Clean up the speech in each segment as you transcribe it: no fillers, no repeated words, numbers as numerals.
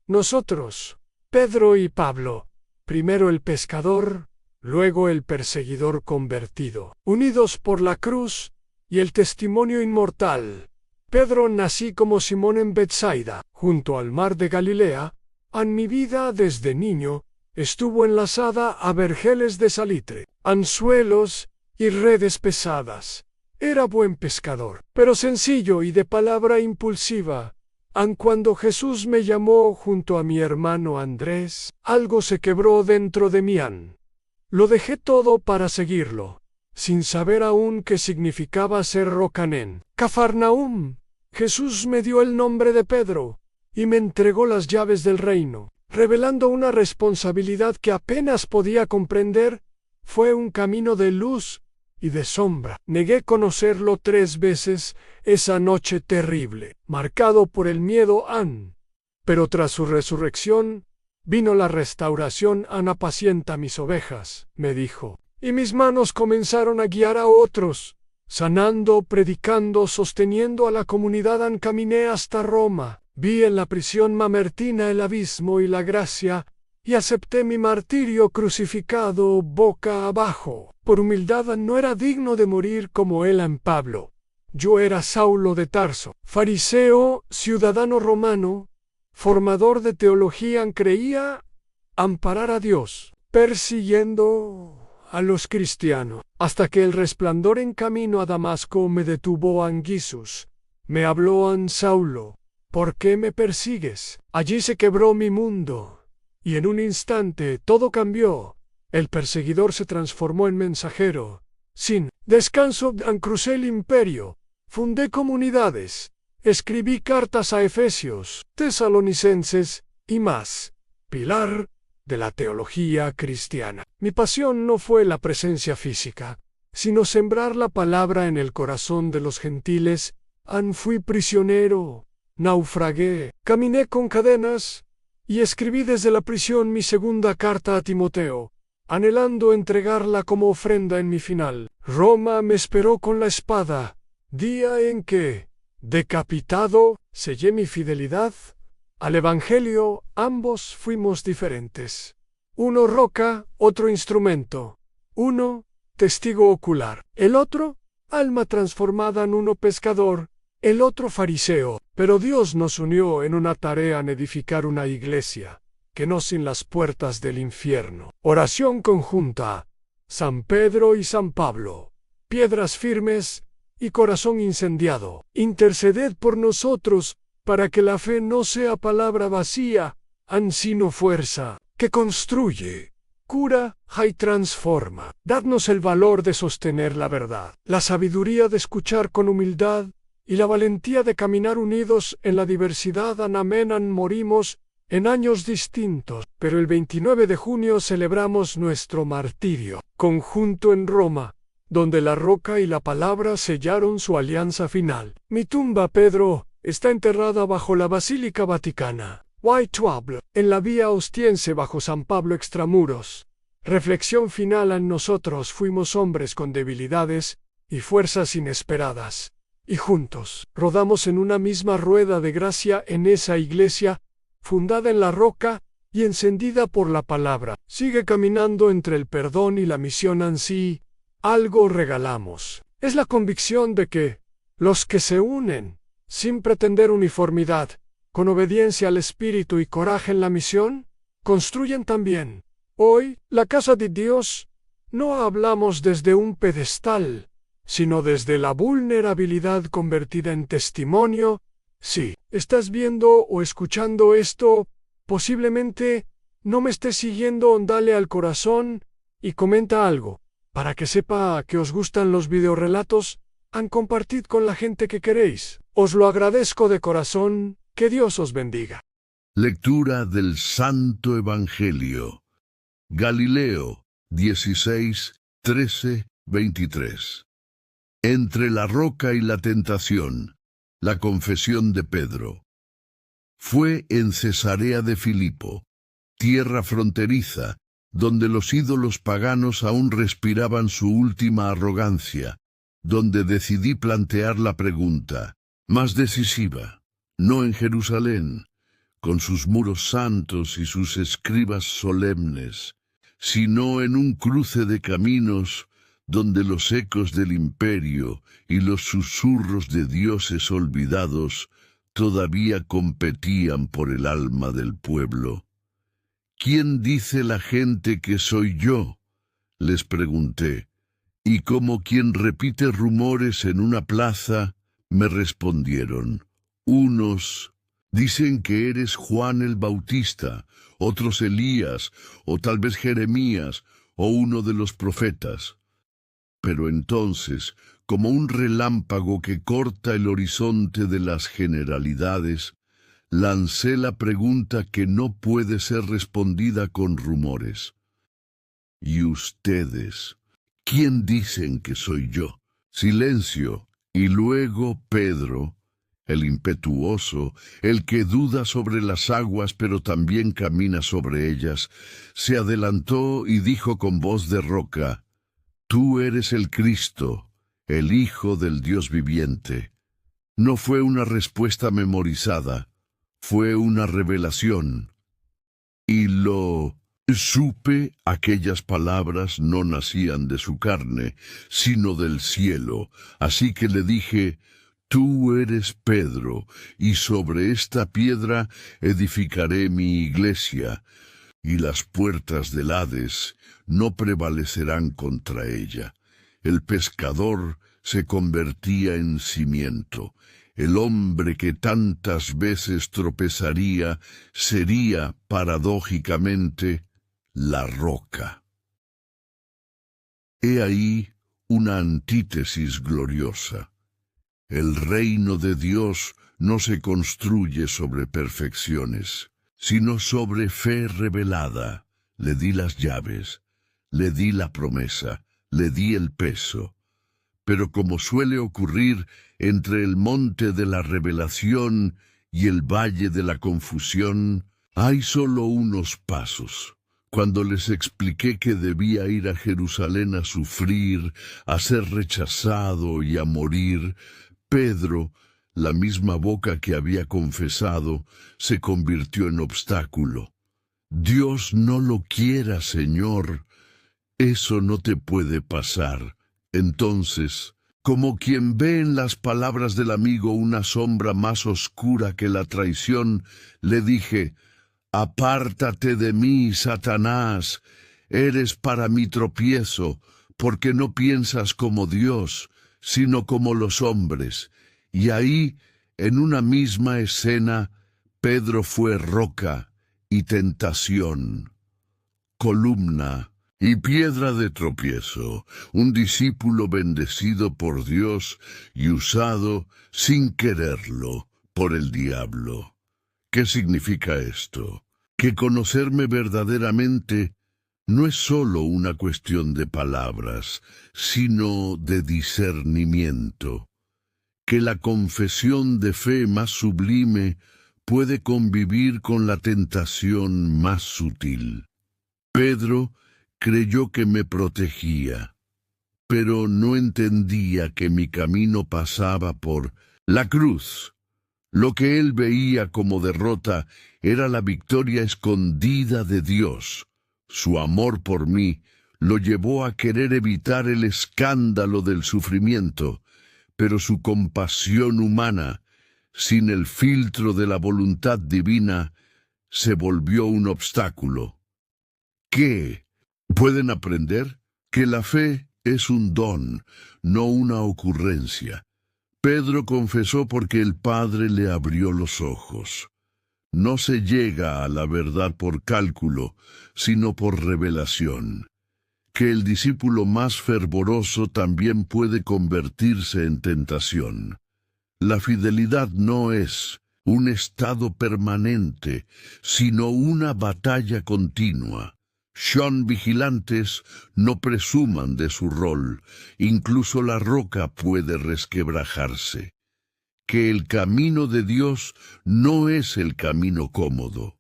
Nosotros, Pedro y Pablo, primero el pescador, luego el perseguidor convertido, unidos por la cruz y el testimonio inmortal. Pedro nací como Simón en Betsaida, junto al mar de Galilea. En mi vida desde niño estuvo enlazada a vergeles de salitre, anzuelos y redes pesadas. Era buen pescador, pero sencillo y de palabra impulsiva. Aun cuando Jesús me llamó junto a mi hermano Andrés, algo se quebró dentro de mí. Lo dejé todo para seguirlo, sin saber aún qué significaba ser Rocanén. Cafarnaúm. Jesús me dio el nombre de Pedro y me entregó las llaves del reino, revelando una responsabilidad que apenas podía comprender. Fue un camino de luz y de sombra. Negué conocerlo 3 veces esa noche terrible, marcado por el miedo. Pero tras su resurrección, vino la restauración. Apacienta mis ovejas, me dijo, y mis manos comenzaron a guiar a otros, sanando, predicando, sosteniendo a la comunidad. Caminé hasta Roma, vi en la prisión mamertina el abismo y la gracia, y acepté mi martirio crucificado boca abajo. Por humildad no era digno de morir como él. Pablo. Yo era Saulo de Tarso, fariseo, ciudadano romano, formador de teología. Creía amparar a Dios, persiguiendo a los cristianos, hasta que el resplandor en camino a Damasco me detuvo. Jesús me habló. Saulo, ¿por qué me persigues? Allí se quebró mi mundo, y en un instante todo cambió. El perseguidor se transformó en mensajero. Sin descanso crucé el imperio, fundé comunidades, escribí cartas a Efesios, Tesalonicenses y más. Pilar de la teología cristiana. Mi pasión no fue la presencia física, sino sembrar la palabra en el corazón de los gentiles. Fui prisionero, naufragué, caminé con cadenas y escribí desde la prisión mi segunda carta a Timoteo, anhelando entregarla como ofrenda en mi final. Roma me esperó con la espada, día en que, decapitado, sellé mi fidelidad al Evangelio. Ambos fuimos diferentes. Uno roca, otro instrumento. Uno, testigo ocular. El otro, alma transformada. Uno pescador, el otro fariseo. Pero Dios nos unió en una tarea: en edificar una iglesia, que no sin las puertas del infierno. Oración conjunta. San Pedro y San Pablo, piedras firmes y corazón incendiado. Interceded por nosotros, para que la fe no sea palabra vacía, sino fuerza, que construye, cura y transforma. Dadnos el valor de sostener la verdad, la sabiduría de escuchar con humildad y la valentía de caminar unidos en la diversidad. Amén. Morimos en años distintos, pero el 29 de junio celebramos nuestro martirio conjunto en Roma, donde la roca y la palabra sellaron su alianza final. Mi tumba, Pedro, está enterrada bajo la Basílica Vaticana, Whitehall, en la Vía Ostiense bajo San Pablo extramuros. Reflexión final. Nosotros fuimos hombres con debilidades y fuerzas inesperadas, y juntos rodamos en una misma rueda de gracia en esa iglesia, fundada en la roca y encendida por la palabra. Sigue caminando entre el perdón y la misión. Ansí, algo regalamos. Es la convicción de que los que se unen, sin pretender uniformidad, con obediencia al Espíritu y coraje en la misión, construyen también. Hoy, la casa de Dios, no hablamos desde un pedestal, sino desde la vulnerabilidad convertida en testimonio. Si estás viendo o escuchando esto, posiblemente no me estés siguiendo. Dale al corazón y comenta algo, para que sepa que os gustan los videorelatos. Compartid con la gente que queréis. Os lo agradezco de corazón. Que Dios os bendiga. Lectura del Santo Evangelio. Galileo 16, 13, 23. Entre la roca y la tentación. La confesión de Pedro. Fue en Cesarea de Filipo, tierra fronteriza, donde los ídolos paganos aún respiraban su última arrogancia, donde decidí plantear la pregunta, más decisiva: no en Jerusalén, con sus muros santos y sus escribas solemnes, sino en un cruce de caminos donde los ecos del imperio y los susurros de dioses olvidados todavía competían por el alma del pueblo. ¿Quién dice la gente que soy yo?, les pregunté, y como quien repite rumores en una plaza, me respondieron: unos dicen que eres Juan el Bautista, otros Elías, o tal vez Jeremías, o uno de los profetas. Pero entonces, como un relámpago que corta el horizonte de las generalidades, lancé la pregunta que no puede ser respondida con rumores. ¿Y ustedes? ¿Quién dicen que soy yo? Silencio, y luego Pedro, el impetuoso, el que duda sobre las aguas pero también camina sobre ellas, se adelantó y dijo con voz de roca: Tú eres el Cristo, el Hijo del Dios viviente. No fue una respuesta memorizada, fue una revelación. Y lo supe, aquellas palabras no nacían de su carne, sino del cielo. Así que le dije: Tú eres Pedro, y sobre esta piedra edificaré mi iglesia, y las puertas del Hades no prevalecerán contra ella. El pescador se convertía en cimiento. El hombre que tantas veces tropezaría sería, paradójicamente, la roca. He ahí una antítesis gloriosa. El reino de Dios no se construye sobre perfecciones, sino sobre fe revelada. Le di las llaves, le di la promesa, le di el peso. Pero como suele ocurrir entre el monte de la revelación y el valle de la confusión, hay solo unos pasos. Cuando les expliqué que debía ir a Jerusalén a sufrir, a ser rechazado y a morir, Pedro, la misma boca que había confesado, se convirtió en obstáculo. Dios no lo quiera, Señor. Eso no te puede pasar. Entonces, como quien ve en las palabras del amigo una sombra más oscura que la traición, le dije: Apártate de mí, Satanás, eres para mí tropiezo, porque no piensas como Dios, sino como los hombres. Y ahí, en una misma escena, Pedro fue roca y tentación, columna y piedra de tropiezo, un discípulo bendecido por Dios y usado, sin quererlo, por el diablo. ¿Qué significa esto? Que conocerme verdaderamente no es sólo una cuestión de palabras, sino de discernimiento. Que la confesión de fe más sublime puede convivir con la tentación más sutil. Pedro creyó que me protegía, pero no entendía que mi camino pasaba por la cruz. Lo que él veía como derrota era la victoria escondida de Dios. Su amor por mí lo llevó a querer evitar el escándalo del sufrimiento, pero su compasión humana, sin el filtro de la voluntad divina, se volvió un obstáculo. ¿Qué pueden aprender? Que la fe es un don, no una ocurrencia. Pedro confesó porque el Padre le abrió los ojos. No se llega a la verdad por cálculo, sino por revelación. Que el discípulo más fervoroso también puede convertirse en tentación. La fidelidad no es un estado permanente, sino una batalla continua. Son vigilantes, no presuman de su rol, incluso la roca puede resquebrajarse. Que el camino de Dios no es el camino cómodo.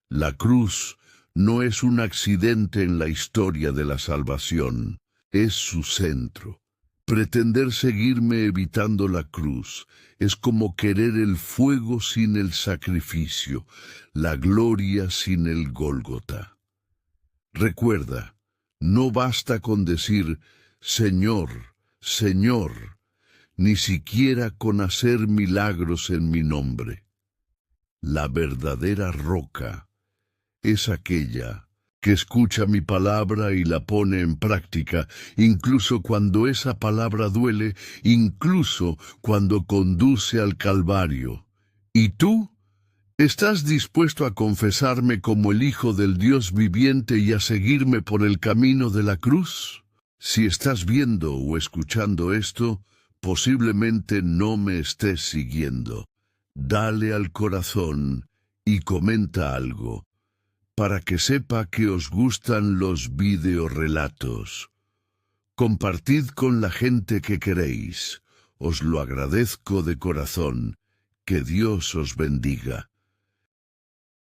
La cruz no es un accidente en la historia de la salvación, es su centro. Pretender seguirme evitando la cruz es como querer el fuego sin el sacrificio, la gloria sin el Gólgota. Recuerda, no basta con decir Señor, Señor, ni siquiera con hacer milagros en mi nombre. La verdadera roca es aquella que escucha mi palabra y la pone en práctica, incluso cuando esa palabra duele, incluso cuando conduce al Calvario. ¿Y tú? ¿Estás dispuesto a confesarme como el Hijo del Dios viviente y a seguirme por el camino de la cruz? Si estás viendo o escuchando esto, posiblemente no me estés siguiendo. Dale al corazón y comenta algo, para que sepa que os gustan los videorelatos. Compartid con la gente que queréis. Os lo agradezco de corazón. Que Dios os bendiga.